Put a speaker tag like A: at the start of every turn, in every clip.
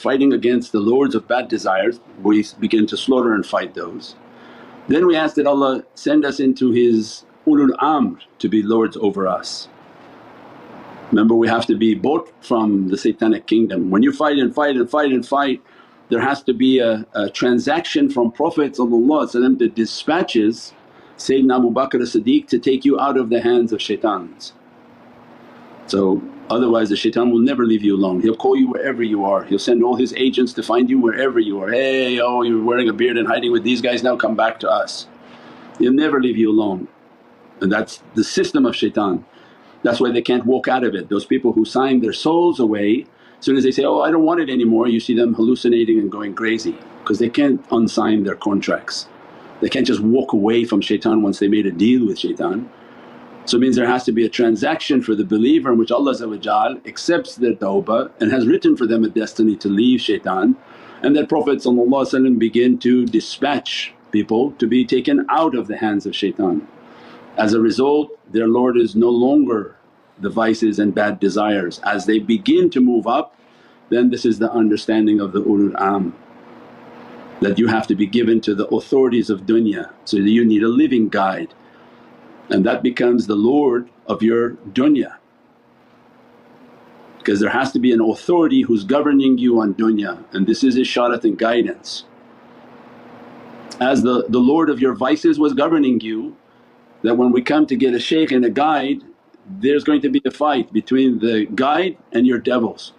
A: fighting against the lords of bad desires, we begin to slaughter and fight those. Then we ask that Allah send us into His ulul amr to be lords over us. Remember, we have to be bought from the satanic kingdom. When you fight and fight and fight and fight, there has to be a transaction from Prophet that dispatches Sayyidina Abu Bakr as-Siddiq to take you out of the hands of shaitans. So otherwise the shaitan will never leave you alone, he'll call you wherever you are, he'll send all his agents to find you wherever you are. Hey, oh you're wearing a beard and hiding with these guys, now come back to us. He'll never leave you alone, and that's the system of shaitan. That's why they can't walk out of it. Those people who sign their souls away, as soon as they say, oh I don't want it anymore, you see them hallucinating and going crazy because they can't unsign their contracts. They can't just walk away from shaitan once they made a deal with shaitan. So it means there has to be a transaction for the believer in which Allah accepts their tawbah and has written for them a destiny to leave shaitan, and that Prophet begin to dispatch people to be taken out of the hands of shaitan. As a result their Lord is no longer the vices and bad desires. As they begin to move up, then this is the understanding of the ulul amr, that you have to be given to the authorities of dunya. So you need a living guide, and that becomes the lord of your dunya, because there has to be an authority who's governing you on dunya, and this is isharat and guidance. As the lord of your vices was governing you, that when we come to get a shaykh and a guide, there's going to be a fight between the guide and your devils.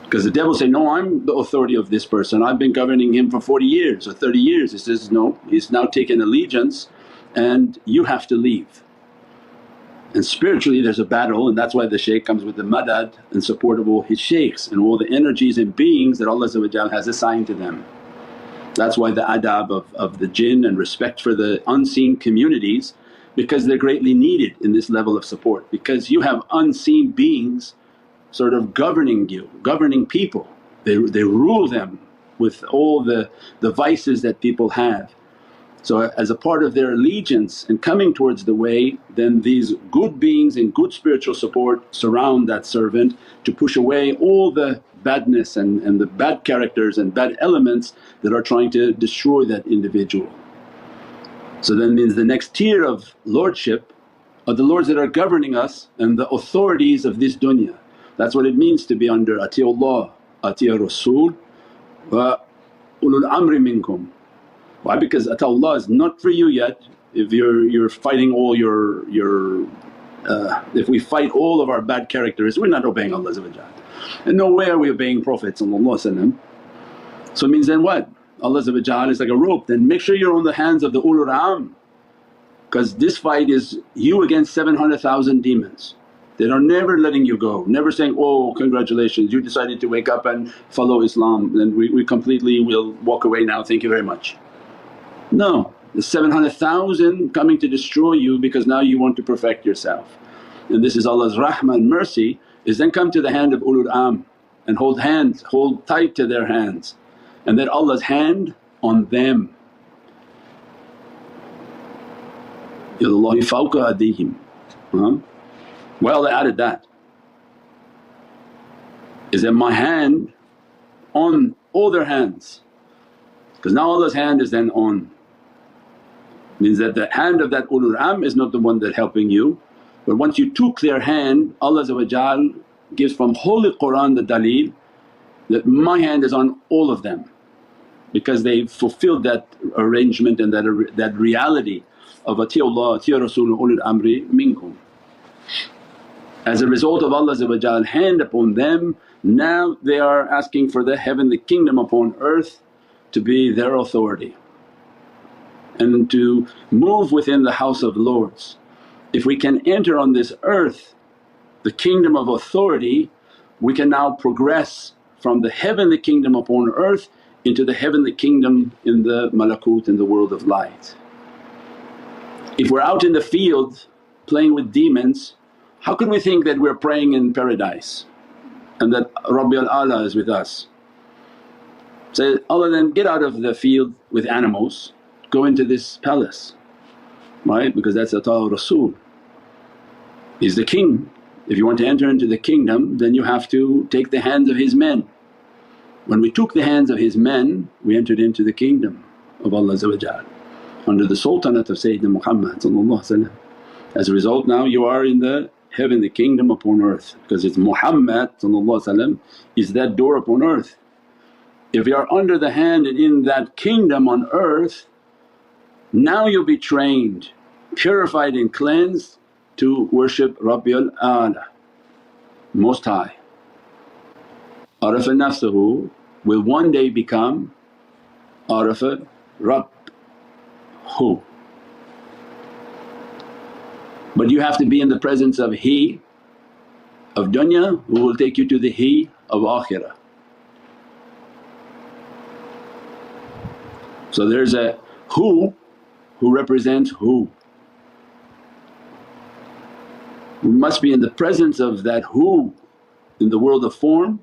A: Because the devil say, no I'm the authority of this person, I've been governing him for 40 years or 30 years. He says, no, he's now taken allegiance and you have to leave. And spiritually there's a battle, and that's why the shaykh comes with the madad and support of all his shaykhs and all the energies and beings that Allah has assigned to them. That's why the adab of the jinn and respect for the unseen communities, because they're greatly needed in this level of support, because you have unseen beings sort of governing you, governing people. They rule them with all the vices that people have. So as a part of their allegiance and coming towards the way, then these good beings and good spiritual support surround that servant to push away all the badness and the bad characters and bad elements that are trying to destroy that individual. So then means the next tier of lordship are the lords that are governing us and the authorities of this dunya. That's what it means to be under ati'ullah, ati'a Rasul wa ulul amri minkum. Why? Because ata'ullah is not for you yet. If you're fighting all if we fight all of our bad characters, we're not obeying Allah, and no way are we obeying Prophet. So it means then what? Allah is like a rope, then make sure you're on the hands of the ulul amr, because this fight is you against 700,000 demons that are never letting you go, never saying, oh congratulations you decided to wake up and follow Islam, then we completely will walk away now, thank you very much. No, the 700,000 coming to destroy you because now you want to perfect yourself. And this is Allah's rahmah and mercy, is then come to the hand of ulul amr and hold hands, hold tight to their hands, and then Allah's hand on them. Yadullahi fawqa aydihim. Why Allah added that? Is that my hand on all their hands, because now Allah's hand is then on. Means that the hand of that ulul amr is not the one that helping you, but once you took their hand, Allah gives from Holy Qur'an the daleel that my hand is on all of them, because they fulfilled that arrangement and that reality of ati'ullah, ati'a Rasul ulul amri minkum. As a result of Allah's hand upon them, now they are asking for the heavenly kingdom upon earth to be their authority and to move within the house of lords. If we can enter on this earth the kingdom of authority, we can now progress from the heavenly kingdom upon earth into the heavenly kingdom in the malakut, in the world of light. If we're out in the field playing with demons, how can we think that we're praying in paradise and that Rabbil A'la is with us? So Allah then, get out of the field with animals, go into this palace, right? Because that's Ata Rasul, he's the king. If you want to enter into the kingdom then you have to take the hands of his men When we took the hands of His men, we entered into the kingdom of Allah under the sultanate of Sayyidina Muhammad. As a result, now you are in the heaven, the kingdom upon earth, because it's Muhammad is that door upon earth. If you are under the hand and in that kingdom on earth, now you'll be trained, purified and cleansed to worship Rabbil A'la, Most High. Arafa nafsahu will one day become Arafa Rabb-hu. But you have to be in the presence of He of dunya who will take you to the He of akhirah. So there's a who represents who. We must be in the presence of that who in the world of form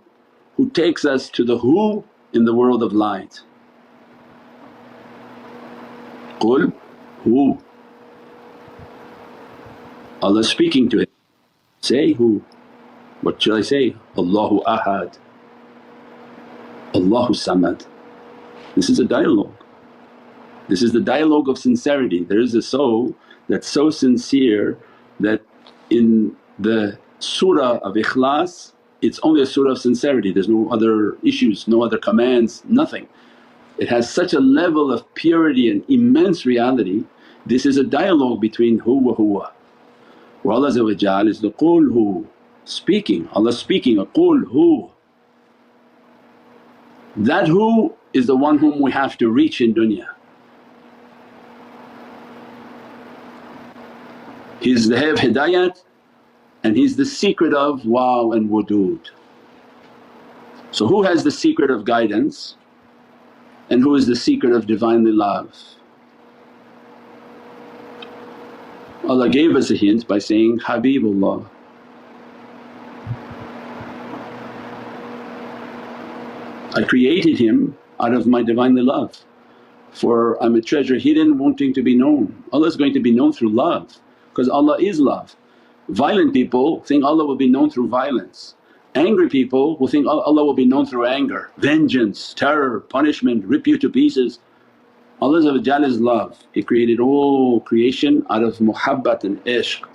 A: who takes us to the who in the world of light. Qul who. Allah speaking to him, say who. What should I say? Allahu Ahad, Allahu Samad. This is a dialogue. This is the dialogue of sincerity. There is a soul that's so sincere that in the surah of Ikhlas it's only a surah of sincerity, there's no other issues, no other commands, nothing. It has such a level of purity and immense reality. This is a dialogue between huwa huwa, where Allah is the qul hu, speaking, Allah speaking, a qul hu. That who is the one whom we have to reach in dunya. He's the hay of hidayat and He's the secret of wow and wudud. So who has the secret of guidance and who is the secret of Divinely love? Allah gave us a hint by saying, Habibullah. I created him out of my Divinely love, for I'm a treasure hidden wanting to be known. Allah is going to be known through love because Allah is love. Violent people think Allah will be known through violence. Angry people will think Allah will be known through anger, vengeance, terror, punishment, rip you to pieces. Allah is love. He created all creation out of muhabbat and ishq.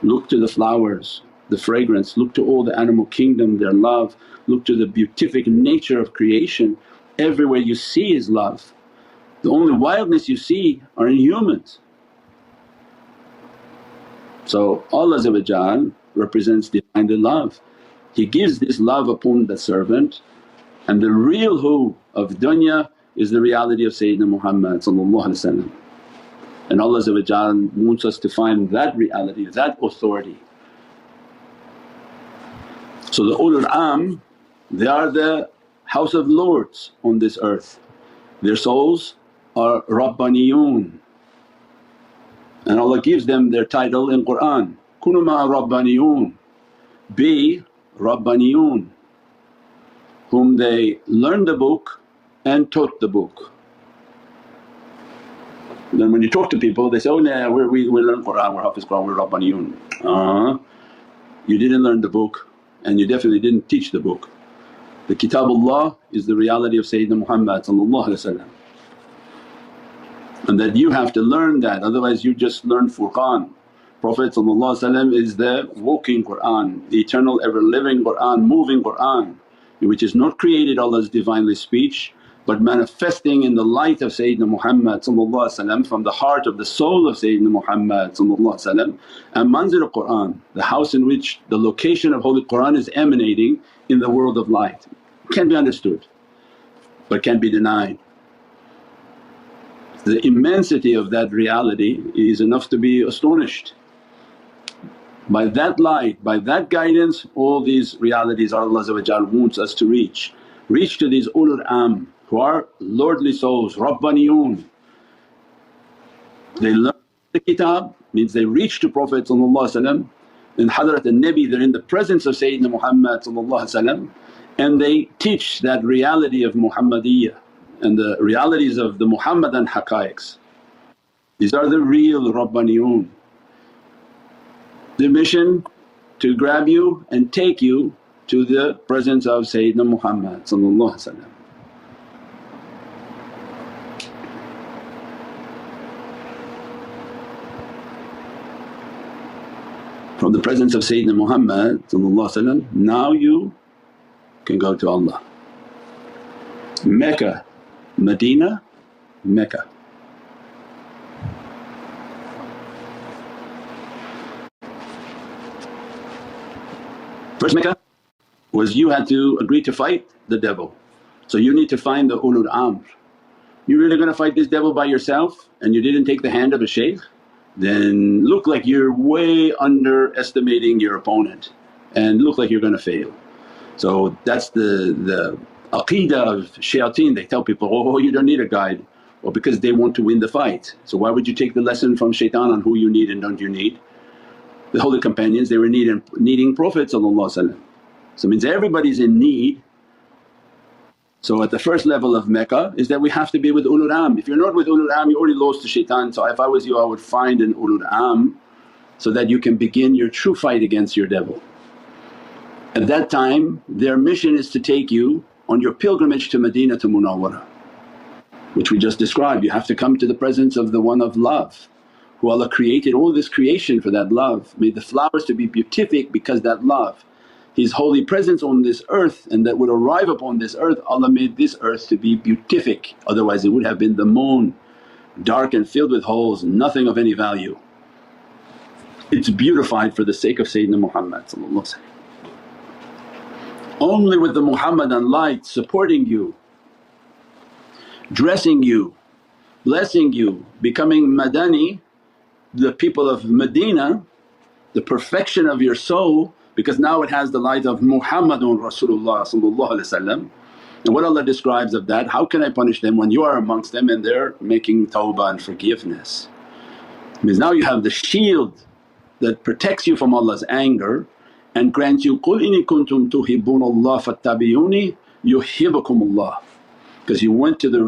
A: Look to the flowers, the fragrance, look to all the animal kingdom, their love, look to the beatific nature of creation. Everywhere you see is love. The only wildness you see are in humans. So Allah represents Divinely love. He gives this love upon the servant, and the real who of dunya is the reality of Sayyidina Muhammad. And Allah wants us to find that reality, that authority. So the ulul am, they are the house of lords on this earth. Their souls are Rabbaniyun, and Allah gives them their title in Qur'an, Kunu ma'a Rabbaniyun, be Rabbaniyun, whom they learned the book and taught the book. Then when you talk to people they say, oh yeah, we learn Qur'an, we're Hafiz Qur'an, we're Rabbaniyun. You didn't learn the book and you definitely didn't teach the book. The Kitabullah is the reality of Sayyidina Muhammad, and that you have to learn that, otherwise you just learn Furqan. Prophet is the walking Qur'an, the eternal ever living Qur'an, moving Qur'an, which is not created Allah's Divinely speech but manifesting in the light of Sayyidina Muhammad from the heart of the soul of Sayyidina Muhammad. And manzil Qur'an, the house in which the location of Holy Qur'an is emanating in the world of light. Can be understood but can be denied. The immensity of that reality is enough to be astonished. By that light, by that guidance, all these realities Allah wants us to reach. Reach to these ulul am who are lordly souls, Rabbaniyun. They learn the kitab means they reach to Prophet in Hadrat al-Nabi, they're in the presence of Sayyidina Muhammad and they teach that reality of Muhammadiyya and the realities of the Muhammadan haqqaiqs. These are the real Rabbaniyun. Their mission to grab you and take you to the presence of Sayyidina Muhammad. From the presence of Sayyidina Muhammad, now you can go to Allah. Mecca, Medina, Mecca. First Mecca was you had to agree to fight the devil, so you need to find the ulul amr. You really going to fight this devil by yourself and you didn't take the hand of a shaykh? Then look like you're way underestimating your opponent and look like you're going to fail. So that's the aqeedah of shayateen. They tell people, oh you don't need a guide, well because they want to win the fight. So why would you take the lesson from shaitan on who you need and don't you need? The holy companions, they were needing Prophet. So it means everybody's in need. So at the first level of Mecca is that we have to be with ulul amr. If you're not with ulul amr, you already lost to shaitan. So if I was you, I would find an ulul amr so that you can begin your true fight against your devil. At that time their mission is to take you on your pilgrimage to Madinah to Munawwarah, which we just described. You have to come to the presence of the one of love, who Allah created all this creation for that love, made the flowers to be beatific because that love. His holy presence on this earth and that would arrive upon this earth, Allah made this earth to be beatific, otherwise it would have been the moon, dark and filled with holes, nothing of any value. It's beautified for the sake of Sayyidina Muhammad. Only with the Muhammadan light supporting you, dressing you, blessing you, becoming Madani, the people of Medina, the perfection of your soul, because now it has the light of Muhammadun Rasulullah. And what Allah describes of that, how can I punish them when you are amongst them and they're making tawbah and forgiveness? Means now you have the shield that protects you from Allah's anger and grants you, قُلْ إِنِ كُنْتُمْ تُحِبُّونَ اللَّهَ فَاتَّبِعُونِي يُحِبْبُكُمُ اللَّهُ, because you went to the